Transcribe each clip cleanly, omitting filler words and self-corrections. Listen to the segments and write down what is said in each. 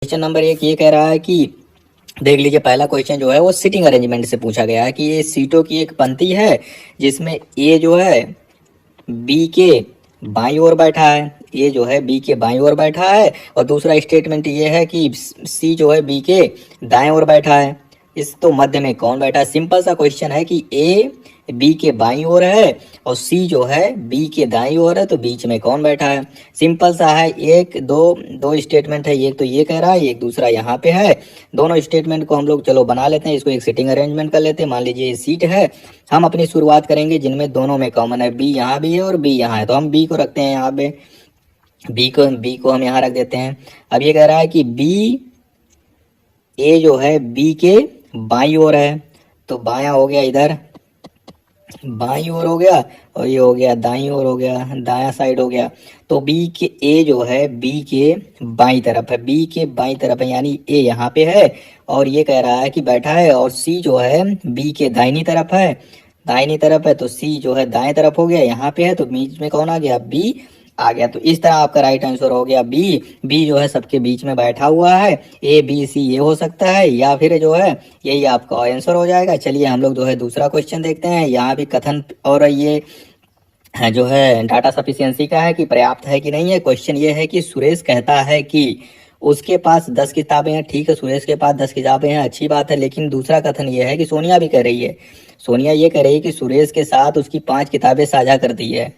Question number 1 ये कह रहा है कि देख लीजिए, पहला क्वेश्चन जो है वो सीटिंग अरेंजमेंट से पूछा गया है कि ये सीटों की एक पंक्ति है जिसमें ए जो है बी के बाईं ओर बैठा है। ए जो है बी के बाईं ओर बैठा है और दूसरा स्टेटमेंट ये है कि सी जो है बी के दाएं ओर बैठा है। इस तो मध्य में कौन बैठा है? सिंपल सा क्वेश्चन है कि ए बी के बाईं ओर है और सी जो है बी के दाईं ओर है, तो बीच में कौन बैठा है? सिंपल सा है। एक दो स्टेटमेंट है, एक तो ये कह रहा है, एक दूसरा यहाँ पे है। दोनों स्टेटमेंट को हम लोग चलो बना लेते हैं, इसको एक सीटिंग अरेंजमेंट कर लेते हैं। मान लीजिए ये सीट है, हम अपनी शुरुआत करेंगे जिनमें दोनों में कॉमन है, बी यहाँ भी है और बी यहाँ है, तो हम बी को रखते हैं यहाँ पे। बी को हम यहाँ रख देते हैं। अब ये कह रहा है कि बी ए जो है बी के बाईं ओर है, तो बायां हो गया इधर, बाईं ओर हो गया, और ये हो गया दाईं ओर हो गया, दायां साइड हो गया। तो बी के ए जो है बी के बाईं तरफ है, बी के बाईं तरफ है, यानी ए यहाँ पे है और ये कह रहा है कि बैठा है। और सी जो है बी के दाहिनी तरफ है, दाहिनी तरफ है, तो सी जो है दाएं तरफ हो गया, यहाँ पे है, तो बीच में कौन आ गया? बी आ गया। तो इस तरह आपका राइट आंसर हो गया बी। बी जो है सबके बीच में बैठा हुआ है। ए बी सी ये हो सकता है, या फिर जो है यही आपका आंसर हो जाएगा। चलिए हम लोग जो है दूसरा क्वेश्चन देखते हैं। यहाँ भी कथन और ये जो है डाटा सफिशिएंसी का है कि पर्याप्त है कि नहीं है। क्वेश्चन ये है कि सुरेश कहता है कि उसके पास 10 किताबें हैं। ठीक है, सुरेश के पास 10 किताबें हैं, अच्छी बात है। लेकिन दूसरा कथन ये है कि सोनिया भी कह रही है, सोनिया ये कह रही है कि सुरेश के साथ उसकी 5 किताबें साझा कर दी है।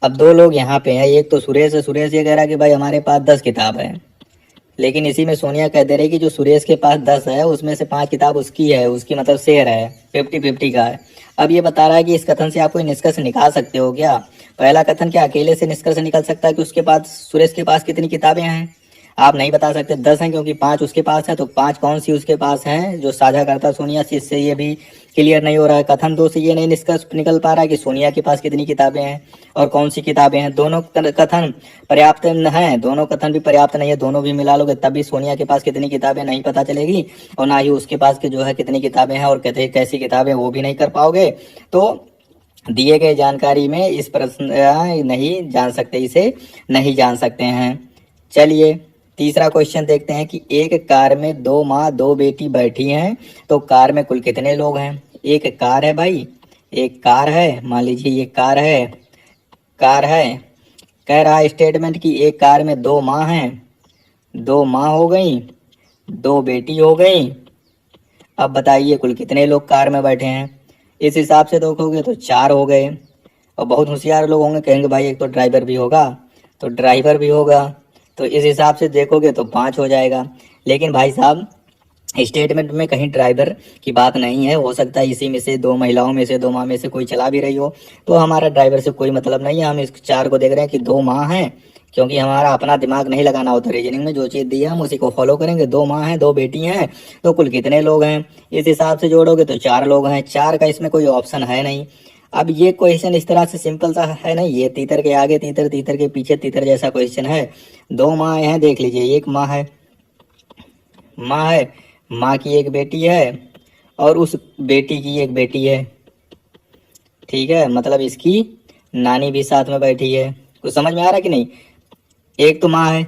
अब दो लोग यहाँ पे हैं, एक तो सुरेश है, सुरेश ये कह रहा है कि भाई हमारे पास 10 किताब है। लेकिन इसी में सोनिया कह दे रही कि जो सुरेश के पास 10 है उसमें से 5 किताब उसकी है, उसकी मतलब शेयर है, 50-50 का है। अब ये बता रहा है कि इस कथन से आप कोई निष्कर्ष निकाल सकते हो क्या? पहला कथन क्या अकेले से निष्कर्ष निकल सकता है कि उसके पास, सुरेश के पास कितनी किताबें हैं? आप नहीं बता सकते। 10 हैं क्योंकि 5 उसके पास है, तो 5 कौन सी उसके पास हैं जो साझा करता सोनिया से? इससे ये भी क्लियर नहीं हो रहा है। कथन 2 से ये नहीं निष्कर्ष निकल पा रहा है कि सोनिया के पास कितनी किताबें हैं और कौन सी किताबें हैं। दोनों कथन पर्याप्त हैं, दोनों कथन भी पर्याप्त नहीं है। दोनों भी मिला लोगे तब भी सोनिया के पास कितनी किताबें नहीं पता चलेगी, और ना ही उसके पास के जो है कितनी किताबें हैं और कहते कैसी किताबें, वो भी नहीं कर पाओगे। तो दिए गए जानकारी में इस प्रश्न नहीं जान सकते, इसे नहीं जान सकते हैं। चलिए तीसरा क्वेश्चन देखते हैं कि एक कार में 2 माँ 2 बेटी बैठी हैं, तो कार में कुल कितने लोग हैं? एक कार है भाई, एक कार है, मान लीजिए ये कार है, कार है। कह रहा है स्टेटमेंट कि एक कार में 2 माँ हैं, 2 माँ हो गई, 2 बेटी हो गई। अब बताइए कुल कितने लोग कार में बैठे हैं? इस हिसाब से देखोगे तो 4 हो गए। और बहुत होशियार लोग होंगे, कहेंगे भाई एक तो ड्राइवर भी होगा, तो ड्राइवर भी होगा, तो इस हिसाब से देखोगे तो 5 हो जाएगा। लेकिन भाई साहब स्टेटमेंट में कहीं ड्राइवर की बात नहीं है। हो सकता है इसी में से 2 महिलाओं में से, 2 माँ में से कोई चला भी रही हो, तो हमारा ड्राइवर से कोई मतलब नहीं है। हम इस 4 को देख रहे हैं कि 2 माँ हैं, क्योंकि हमारा अपना दिमाग नहीं लगाना होता। रीजनिंग में जो चीज़ दी है हम उसी को फॉलो करेंगे। 2 माँ हैं, 2 बेटी हैं, तो कुल कितने लोग हैं? इस हिसाब से जोड़ोगे तो 4 लोग हैं। 4 का इसमें कोई ऑप्शन है नहीं। अब ये क्वेश्चन इस तरह से सिंपल सा है ना, ये तीतर के आगे तीतर, तीतर के पीछे तीतर जैसा क्वेश्चन है। 2 माँ हैं, देख लीजिए, एक माँ है, माँ है, माँ की एक बेटी है और उस बेटी की एक बेटी है। ठीक है, मतलब इसकी नानी भी साथ में बैठी है। कुछ समझ में आ रहा है कि नहीं? एक तो माँ है,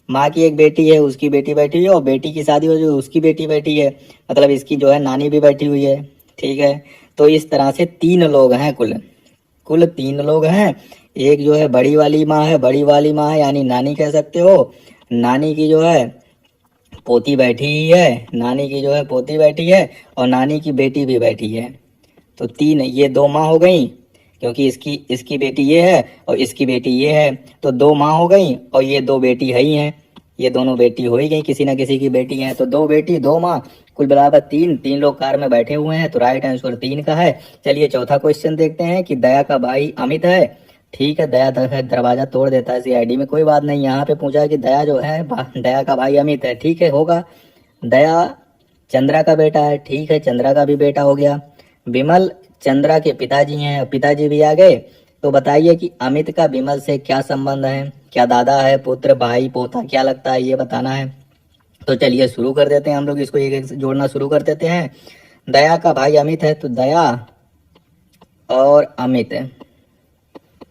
माँ की एक बेटी है, उसकी बेटी बैठी है, और बेटी की शादी हो जो उसकी बेटी बैठी है, मतलब इसकी जो है नानी भी बैठी हुई है। ठीक है, तो इस तरह से 3 लोग हैं, कुल कुल 3 लोग हैं। एक जो है बड़ी वाली माँ है, बड़ी वाली माँ है यानी नानी कह सकते हो। नानी की जो है पोती बैठी ही है, नानी की जो है पोती बैठी है, और नानी की बेटी भी बैठी है। तो 3, ये 2 माँ हो गई, क्योंकि इसकी बेटी ये है और इसकी बेटी ये है, तो 2 माँ हो गई, और ये 2 बेटी है ही हैं। ये दोनों बेटी हो ही गई, किसी ना किसी की बेटी हैं, तो 2 बेटी 2 माँ, कुल बराबर 3। 3 लोग कार में बैठे हुए हैं, तो राइट आंसर 3 का है। चलिए चौथा क्वेश्चन देखते हैं कि दया का भाई अमित है। ठीक है, दया दरवाजा तोड़ देता है सीआईडी में, कोई बात नहीं। यहाँ पे पूछा कि दया जो है, दया का भाई अमित है। ठीक है, होगा। दया चंद्रा का बेटा है। ठीक है, चंद्रा का भी बेटा हो गया। विमल चंद्रा के पिताजी हैं, पिताजी भी आ गए। तो बताइए कि अमित का विमल से क्या संबंध है? क्या दादा है, पुत्र, भाई, पोता, क्या लगता है, ये बताना है। तो चलिए शुरू कर देते हैं हम लोग, इसको एक एक से जोड़ना शुरू कर देते हैं। दया का भाई अमित है, तो दया और अमित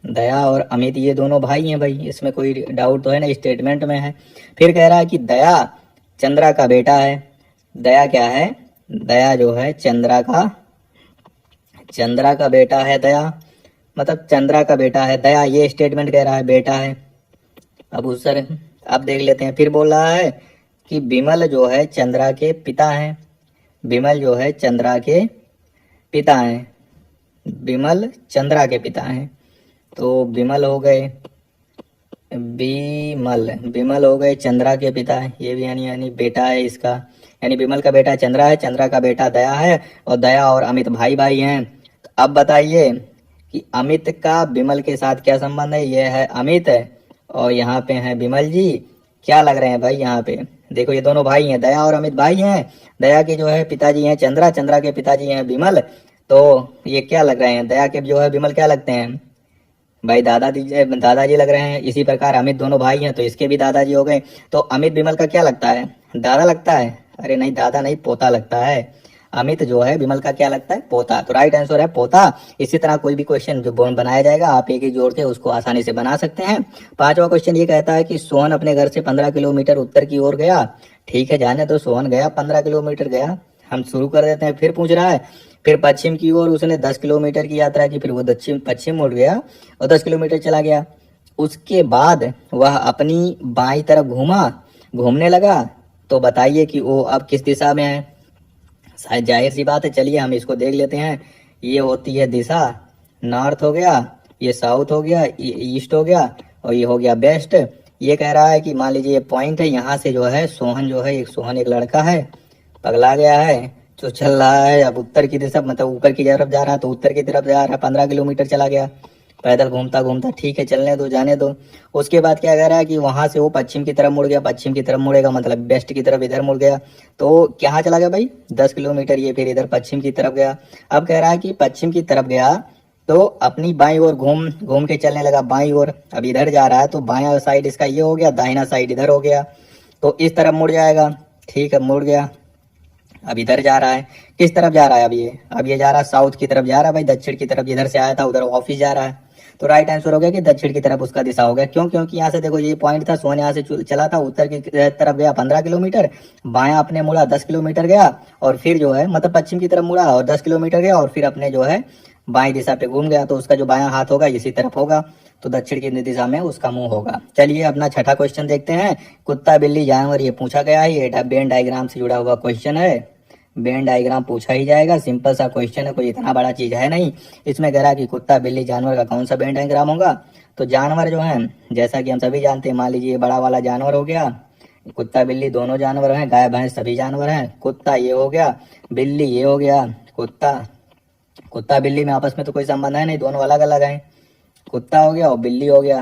दया और अमित ये दोनों भाई हैं भाई, इसमें कोई डाउट तो है ना, स्टेटमेंट में है। फिर कह रहा है कि दया चंद्रा का बेटा है। दया क्या है? दया जो है चंद्रा का बेटा है। दया मतलब चंद्रा का बेटा है दया, ये स्टेटमेंट कह रहा है बेटा है। अब उस सर अब देख लेते हैं, फिर बोल रहा है कि विमल जो है चंद्रा के पिता हैं। विमल जो है चंद्रा के पिता हैं। विमल चंद्रा के पिता हैं। तो विमल हो गए, विमल हो गए चंद्रा के पिता है। ये भी यानी बेटा है इसका, यानी विमल का बेटा चंद्रा है, चंद्रा का बेटा दया है, और दया और अमित भाई भाई हैं। तो अब बताइए कि अमित का विमल के साथ क्या संबंध है? ये है अमित है और यहाँ पे है विमल जी। क्या लग रहे हैं भाई? यहाँ पे देखो ये दोनों भाई हैं, दया और अमित भाई हैं। दया के जो है पिताजी हैं चंद्रा, चंद्रा के पिताजी हैं विमल। तो ये क्या लग रहे हैं? दया के जो है विमल क्या लगते हैं भाई? दादाजी लग रहे हैं। इसी प्रकार अमित दोनों भाई हैं तो इसके भी दादाजी हो गए। तो अमित विमल का क्या लगता है? दादा लगता है? अरे नहीं, दादा नहीं, पोता लगता है। अमित जो है विमल का क्या लगता है? पोता। तो राइट आंसर है पोता। इसी तरह कोई भी क्वेश्चन जो बनाया जाएगा आप एक एक जोड़ के उसको आसानी से बना सकते हैं। पांचवा क्वेश्चन ये कहता है कि सोहन अपने घर से 15 किलोमीटर उत्तर की ओर गया। ठीक है, जाने तो सोहन गया 15 किलोमीटर गया। हम शुरू कर देते हैं। फिर पूछ रहा है, फिर पश्चिम की ओर उसने 10 किलोमीटर की यात्रा की। फिर वो दक्षिण पश्चिम मुड़ गया और 10 किलोमीटर चला गया। उसके बाद वह अपनी बाईं तरफ घूमने लगा। तो बताइए कि वो अब किस दिशा में है? शायद जाहिर सी बात है, चलिए हम इसको देख लेते हैं। ये होती है दिशा, नॉर्थ हो गया, ये साउथ हो गया, ये ईस्ट हो गया और ये हो गया वेस्ट। ये कह रहा है कि मान लीजिए ये पॉइंट है, यहाँ से जो है सोहन एक लड़का है, पगला गया है, जो चल रहा है अब उत्तर की दिशा, मतलब ऊपर की तरफ जा रहा है, तो उत्तर की तरफ जा रहा है। 15 किलोमीटर चला गया पैदल घूमता घूमता। ठीक है, चलने दो, जाने दो। उसके बाद क्या कह रहा है कि वहां से वो पश्चिम की तरफ मुड़ गया। पश्चिम की तरफ मुड़ेगा मतलब वेस्ट की तरफ, इधर मुड़ गया। तो कहाँ चला गया भाई? 10 किलोमीटर ये फिर इधर पश्चिम की तरफ गया। अब कह रहा है कि पश्चिम की तरफ गया तो अपनी बाईं ओर घूम घूम के चलने लगा, बाईं ओर। अब इधर जा रहा है तो बायां साइड इसका ये हो गया, दाहिना साइड इधर हो गया। तो इस तरफ मुड़ जाएगा। ठीक है, मुड़ गया। अब इधर जा रहा है। किस तरफ जा रहा है? अब ये जा रहा है साउथ की तरफ जा रहा है भाई, दक्षिण की तरफ। इधर से आया था उधर ऑफिस जा रहा है। तो राइट आंसर हो गया कि दक्षिण की तरफ उसका दिशा हो गया। क्यों? क्योंकि यहाँ से देखो ये पॉइंट था, सोहन यहाँ से चला था, उत्तर की तरफ गया 15 किलोमीटर, बायां अपने मुड़ा 10 किलोमीटर गया, और फिर जो है मतलब पश्चिम की तरफ मुड़ा और 10 किलोमीटर गया, और फिर अपने जो है बाएं दिशा पे घूम गया। तो उसका जो बायां हाथ होगा इसी तरफ होगा, तो दक्षिण की दिशा में उसका मुंह होगा। चलिए अपना छठा क्वेश्चन देखते हैं। कुत्ता बिल्ली जानवर ये पूछा गया है, ये वेन डायग्राम से जुड़ा हुआ क्वेश्चन है। वेन डायग्राम पूछा ही जाएगा, सिंपल सा क्वेश्चन है, कोई इतना बड़ा चीज है नहीं। इसमें कह रहा कि कुत्ता बिल्ली जानवर का कौन सा वेन डायग्राम होगा? तो जानवर जो है जैसा कि हम सभी जानते हैं, मान लीजिए ये बड़ा वाला जानवर हो गया, कुत्ता बिल्ली दोनों जानवर हैं, गाय भैंस सभी जानवर हैं। कुत्ता ये हो गया, बिल्ली ये हो गया। कुत्ता बिल्ली में आपस में तो कोई संबंध है नहीं, दोनों अलग अलग हैं। कुत्ता हो गया और बिल्ली हो गया।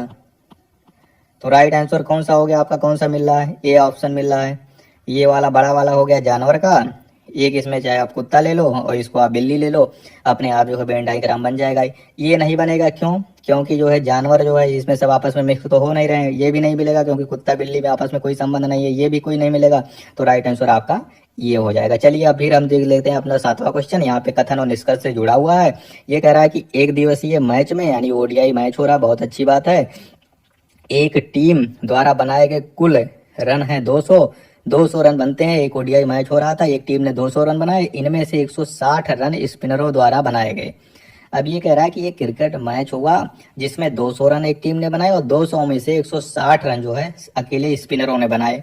तो राइट आंसर कौन सा हो गया आपका? कौन सा मिल रहा है? ए ऑप्शन मिल रहा है। ये वाला बड़ा वाला हो गया जानवर का, एक इसमें चाहे आप कुत्ता ले लो और इसको आप बिल्ली ले लो, अपने आप जो है वेन डायग्राम बन जाएगा। ये नहीं बनेगा, क्यों? क्योंकि जो है जानवर जो है इसमें सब आपस में मिक्स तो हो नहीं रहे हैं। ये भी नहीं मिलेगा क्योंकि कुत्ता बिल्ली में आपस में कोई संबंध नहीं है, ये भी कोई नहीं मिलेगा। तो राइट आंसर आपका ये हो जाएगा। चलिए अब फिर हम देख लेते हैं अपना सातवां क्वेश्चन। यहाँ पे कथन और निष्कर्ष से जुड़ा हुआ है। ये कह रहा है कि एक दिवसीय मैच में यानी ओडीआई मैच हो रहा, बहुत अच्छी बात है। एक टीम द्वारा बनाए गए कुल रन है 200 रन बनते हैं। एक ओडीआई मैच हो रहा था, एक टीम ने 200 रन बनाए, इनमें से 160 रन स्पिनरों द्वारा बनाए गए। अब ये कह रहा है कि ये क्रिकेट मैच हुआ जिसमें 200 रन एक टीम ने बनाए और 200 में से 160 रन जो है अकेले स्पिनरों ने बनाए।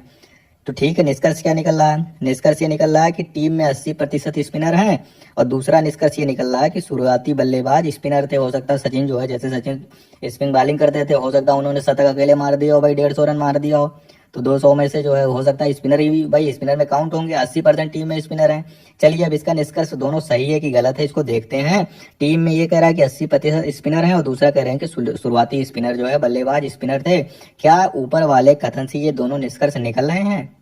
तो ठीक है, निष्कर्ष क्या निकल रहा है? निष्कर्ष ये निकल रहा है कि टीम में 80% स्पिनर हैं, और दूसरा निष्कर्ष ये निकल रहा है कि शुरुआती बल्लेबाज स्पिनर थे। हो सकता है सचिन जो है, जैसे सचिन स्पिन बॉलिंग करते थे, हो सकता है उन्होंने शतक अकेले मार दिया हो भाई, 150 रन मार दिया हो। तो 200 में से जो है हो सकता है स्पिनर ही भाई स्पिनर में काउंट होंगे। 80% टीम में स्पिनर हैं। चलिए अब इसका निष्कर्ष दोनों सही है कि गलत है इसको देखते हैं। टीम में ये कह रहा है कि 80% स्पिनर हैं और दूसरा कह रहे हैं कि शुरुआती स्पिनर जो है बल्लेबाज स्पिनर थे। क्या ऊपर वाले कथन से ये दोनों निष्कर्ष निकल रहे हैं?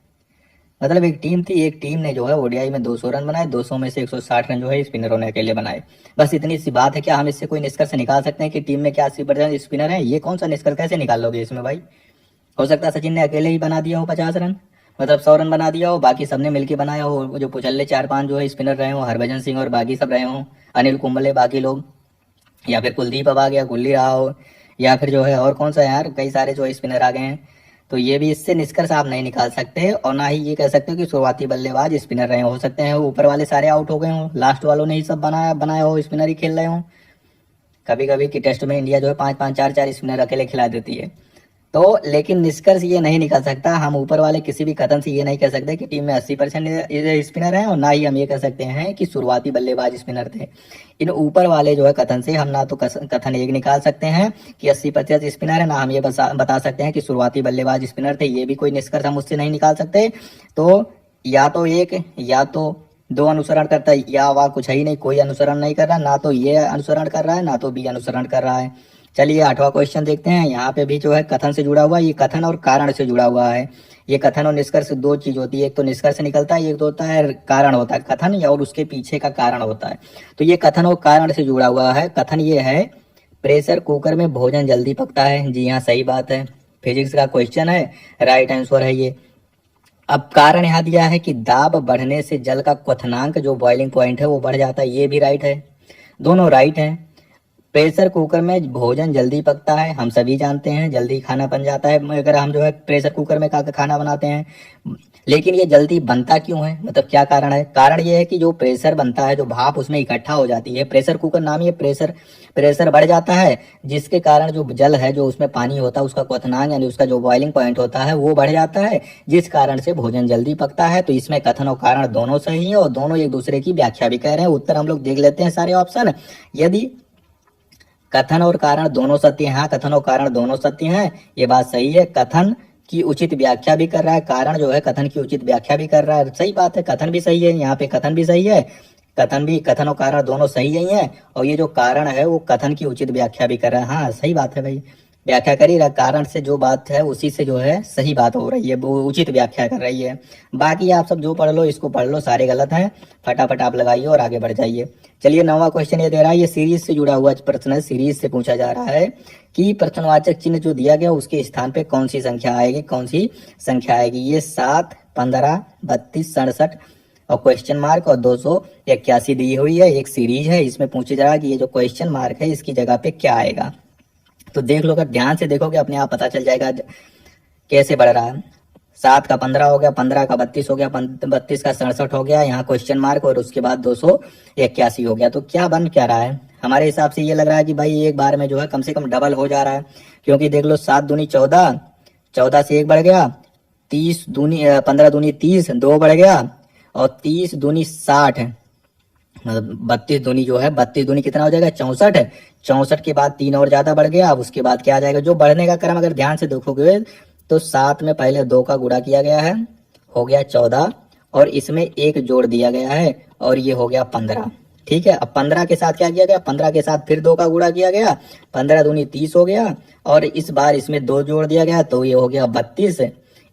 मतलब एक टीम थी, एक टीम ने जो है ओडीआई में 200 रन बनाए, 200 में से 160 रन जो है स्पिनरों ने अकेले बनाए। बस इतनी सी बात है। क्या हम इससे कोई निष्कर्ष निकाल सकते हैं कि टीम में क्या 80% स्पिनर है? ये कौन सा निष्कर्ष कैसे निकाल लोगे इसमें भाई? हो सकता है सचिन ने अकेले ही बना दिया हो 50 रन, मतलब 100 रन बना दिया हो, बाकी सबने मिलकर बनाया हो। जो पुचल्ले 4-5 जो है स्पिनर रहे हो, हरभजन सिंह और बाकी सब रहे हो, अनिल कुंबले बाकी लोग, या फिर कुलदीप अब आ गया, कुल्ली रहा हो, या फिर जो है और कौन सा यार, कई सारे जो स्पिनर आ गए हैं। तो ये भी इससे निष्कर्ष आप नहीं निकाल सकते और ना ही ये कह सकते हो कि शुरुआती बल्लेबाज स्पिनर रहे हो सकते हैं ऊपर वाले सारे आउट हो गए हों, लास्ट वालों ने ही सब बनाया बनाया हो, स्पिनर ही खेल रहे हों। कभी कभी की टेस्ट में इंडिया जो है 5-5 4-4 स्पिनर अकेले खिला देती है। तो लेकिन निष्कर्ष ये नहीं निकल सकता, हम ऊपर वाले किसी भी कथन से ये नहीं कह सकते कि टीम में 80% स्पिनर हैं और ना ही हम ये कह सकते हैं कि शुरुआती बल्लेबाज स्पिनर थे। इन ऊपर वाले जो है कथन से हम ना तो कथन एक निकाल सकते हैं कि 80% स्पिनर है, ना हम ये बता सकते हैं कि शुरुआती बल्लेबाज स्पिनर थे। ये भी कोई निष्कर्ष हम उससे नहीं निकाल सकते। तो या तो एक या तो दो अनुसरण करता है, या वह कुछ ही नहीं, कोई अनुसरण नहीं कर रहा, ना तो ये अनुसरण कर रहा है ना तो बी अनुसरण कर रहा है। चलिए 8वां क्वेश्चन देखते हैं। यहाँ पे भी जो है कथन से जुड़ा हुआ है, ये कथन और कारण से जुड़ा हुआ है। ये कथन और निष्कर्ष दो चीज होती है, एक तो निष्कर्ष निकलता है, एक तो होता है कारण होता है, कथन या और उसके पीछे का कारण होता है। तो ये कथन और कारण से जुड़ा हुआ है। कथन ये है, प्रेशर कुकर में भोजन जल्दी पकता है। जी हाँ, सही बात है, फिजिक्स का क्वेश्चन है, राइट आंसर है ये। अब कारण यहाँ दिया है कि दाब बढ़ने से जल का क्वथनांक जो बॉइलिंग पॉइंट है वो बढ़ जाता है, ये भी राइट है, दोनों राइट है। प्रेशर कुकर में भोजन जल्दी पकता है, हम सभी जानते हैं, जल्दी खाना बन जाता है अगर हम जो है प्रेशर कुकर में खाना बनाते हैं। लेकिन ये जल्दी बनता क्यों है, मतलब क्या कारण है? कारण ये है कि जो प्रेशर बनता है, जो भाप उसमें इकट्ठा हो जाती है, प्रेशर कुकर नाम ही प्रेशर बढ़ जाता है, जिसके कारण जो जल है, जो उसमें पानी होता है, उसका क्वथनांक यानी उसका जो बॉइलिंग पॉइंट होता है वो बढ़ जाता है, जिस कारण से भोजन जल्दी पकता है। तो इसमें कथन और कारण दोनों सही है और दोनों एक दूसरे की व्याख्या भी कर रहे हैं। उत्तर हम लोग देख लेते हैं सारे ऑप्शन। यदि कथन और कारण दोनों सत्य हैं, कथन और कारण दोनों सत्य हैं, ये बात सही है। कथन की उचित व्याख्या भी कर रहा है, कारण जो है कथन की उचित व्याख्या भी कर रहा है, सही बात है। कथन भी सही है, यहाँ पे कथन भी सही है, कथन और कारण दोनों सही ही हैं। और ये जो कारण है वो कथन की उचित व्याख्या भी कर रहा है। हाँ सही बात है भाई, व्याख्या कर ही रहा, कारण से जो बात है उसी से जो है सही बात हो रही है, वो उचित व्याख्या कर रही है। बाकी आप सब जो पढ़ लो इसको पढ़ लो, सारे गलत हैं, फटाफट आप लगाइए और आगे बढ़ जाइए। चलिए 9वां क्वेश्चन ये दे रहा है, ये सीरीज से जुड़ा हुआ प्रश्न है। सीरीज से पूछा जा रहा है कि प्रश्नवाचक चिन्ह जो दिया गया उसके स्थान पे कौन सी संख्या आएगी, कौन सी संख्या आएगी। ये 7, 15, 32, 67 और क्वेश्चन मार्क और 281 दी हुई है। एक सीरीज है, इसमें पूछा जा रहा है कि ये जो क्वेश्चन मार्क है इसकी जगह पे क्या आएगा। तो देख लो, अगर ध्यान से देखोगे अपने आप पता चल जाएगा कैसे बढ़ रहा है। 7 का 15 हो गया, 15 का 32 हो गया, 32 का 67 हो गया, यहाँ क्वेश्चन मार्क और उसके बाद 281 हो गया। तो क्या बन क्या रहा है, हमारे हिसाब से ये लग रहा है कि भाई एक बार में जो है कम से कम डबल हो जा रहा है। क्योंकि देख लो 7 दूनी 14, 14 से 1 बढ़ गया, 15 दूनी 30, 2 बढ़ गया, और 30 दूनी 60, मतलब 32 दूनी जो है, 32 दूनी कितना हो जाएगा 64, 64 के बाद 3 और ज्यादा बढ़ गया। अब उसके बाद क्या आ जाएगा, जो बढ़ने का क्रम अगर ध्यान से देखोगे तो 7 में पहले 2 का गुणा किया गया है, हो गया 14, और इसमें 1 जोड़ दिया गया है और ये हो गया 15। ठीक है, अब 15 के साथ क्या किया गया, 15 के साथ फिर 2 का गुणा किया गया, 15 दूनी 30 हो गया, और इस बार इसमें 2 जोड़ दिया गया तो ये हो गया 32।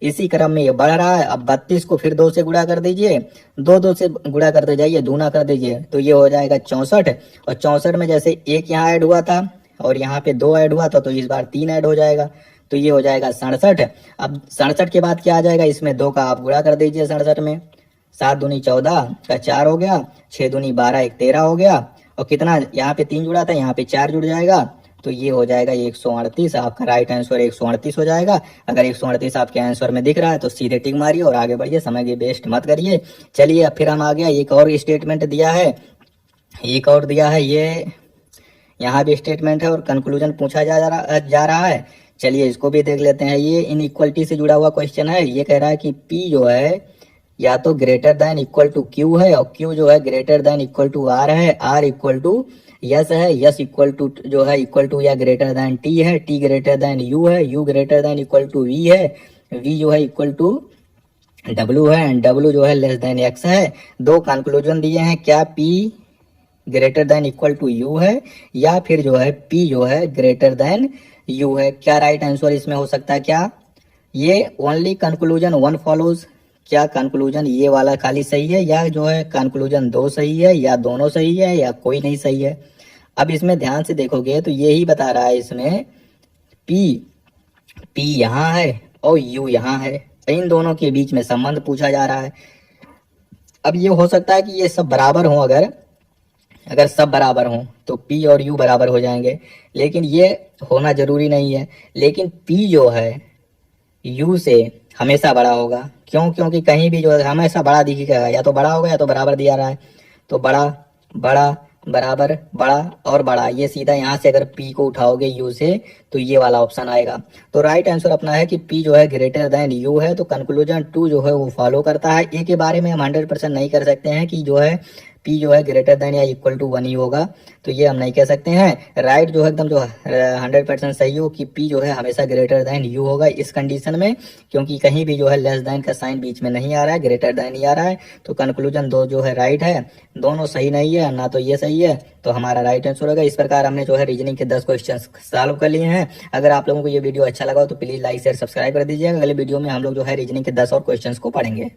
इसी क्रम में ये बढ़ रहा है। अब 32 को फिर 2 से गुणा कर दीजिए, 2 से गुणा करते जाइए, दूना कर दीजिए, तो ये हो जाएगा 64। और 64 में जैसे 1 यहाँ ऐड हुआ था और यहाँ पे 2 ऐड हुआ था, तो इस बार 3 ऐड हो जाएगा, तो ये हो जाएगा 67। अब 67 के बाद क्या आ जाएगा, इसमें 2 का आप गुणा कर दीजिए 67 में, 7 दूनी 14 का 4 हो गया, 6 दूनी 12, 1 13 हो गया, और कितना यहाँ पे 3 जुड़ा था, यहाँ पे 4 जुड़ जाएगा, तो ये हो जाएगा 138। आपका राइट आंसर 138 हो जाएगा। अगर 138 आपके आंसर में दिख रहा है तो सीधे टिक मारिए और आगे बढ़िए, समय की वेस्ट मत करिए। चलिए अब फिर हम आ गया, एक और स्टेटमेंट दिया है, एक और दिया है, ये यहाँ भी स्टेटमेंट है और कंक्लूजन पूछा जा रहा है। चलिए इसको भी देख लेते हैं। ये इनइक्वलिटी से जुड़ा हुआ क्वेश्चन है। ये कह रहा है कि P जो है या तो greater than equal to Q है, और Q जो है greater than equal to R है, R इक्वल टू यस है, यस इक्वल टू जो है इक्वल टू या ग्रेटर देन T है, T ग्रेटर देन U है, U greater than equal to V है, V जो है इक्वल टू W है, एंड W जो है लेस देन X है। दो कंक्लूजन दिए हैं, क्या P greater than equal to U है या फिर जो है P जो है ग्रेटर देन U है। क्या राइट आंसर इसमें हो सकता है, क्या ये ओनली कंक्लूजन 1 फॉलोज, क्या कंक्लूजन ये वाला खाली सही है, या जो है कंक्लूजन 2 सही है, या दोनों सही है, या कोई नहीं सही है। अब इसमें ध्यान से देखोगे तो ये ही बता रहा है इसमें, P यहाँ है और U यहाँ है, इन दोनों के बीच में संबंध पूछा जा रहा है। अब ये हो सकता है कि ये सब बराबर हो, अगर अगर सब बराबर हों तो P और U बराबर हो जाएंगे, लेकिन ये होना जरूरी नहीं है। लेकिन P जो है U से हमेशा बड़ा होगा। क्यों? क्योंकि कहीं भी जो है हमेशा बड़ा दिखेगा, या तो बड़ा होगा या तो बराबर दिया रहा है। तो बड़ा बड़ा बराबर बड़ा और बड़ा, ये सीधा यहाँ से अगर P को उठाओगे U से तो ये वाला ऑप्शन आएगा। तो राइट आंसर अपना है कि P जो है ग्रेटर देन U है। तो कंक्लूजन 2 जो है वो फॉलो करता है। A के बारे में हम 100% नहीं कर सकते हैं कि जो है P जो है ग्रेटर देन या इक्वल टू 1 ही होगा, तो ये हम नहीं कह सकते हैं। राइट जो है एकदम जो 100% सही हो कि P जो है हमेशा ग्रेटर देन U होगा इस कंडीशन में, क्योंकि कहीं भी जो है लेस देन का साइन बीच में नहीं आ रहा है, ग्रेटर देन ही आ रहा है। तो कंक्लूजन 2 जो है राइट है, दोनों सही नहीं है ना, तो ये सही है। तो हमारा राइट आंसर होगा। इस प्रकार हमने जो है रीजनिंग के 10 क्वेश्चन सॉल्व कर लिए हैं। अगर आप लोगों को ये वीडियो अच्छा लगा हो तो प्लीज लाइक शेयर सब्सक्राइब कर दीजिएगा। अगले वीडियो में हम लोग जो है रीजनिंग के 10 और क्वेश्चंस को पढ़ेंगे।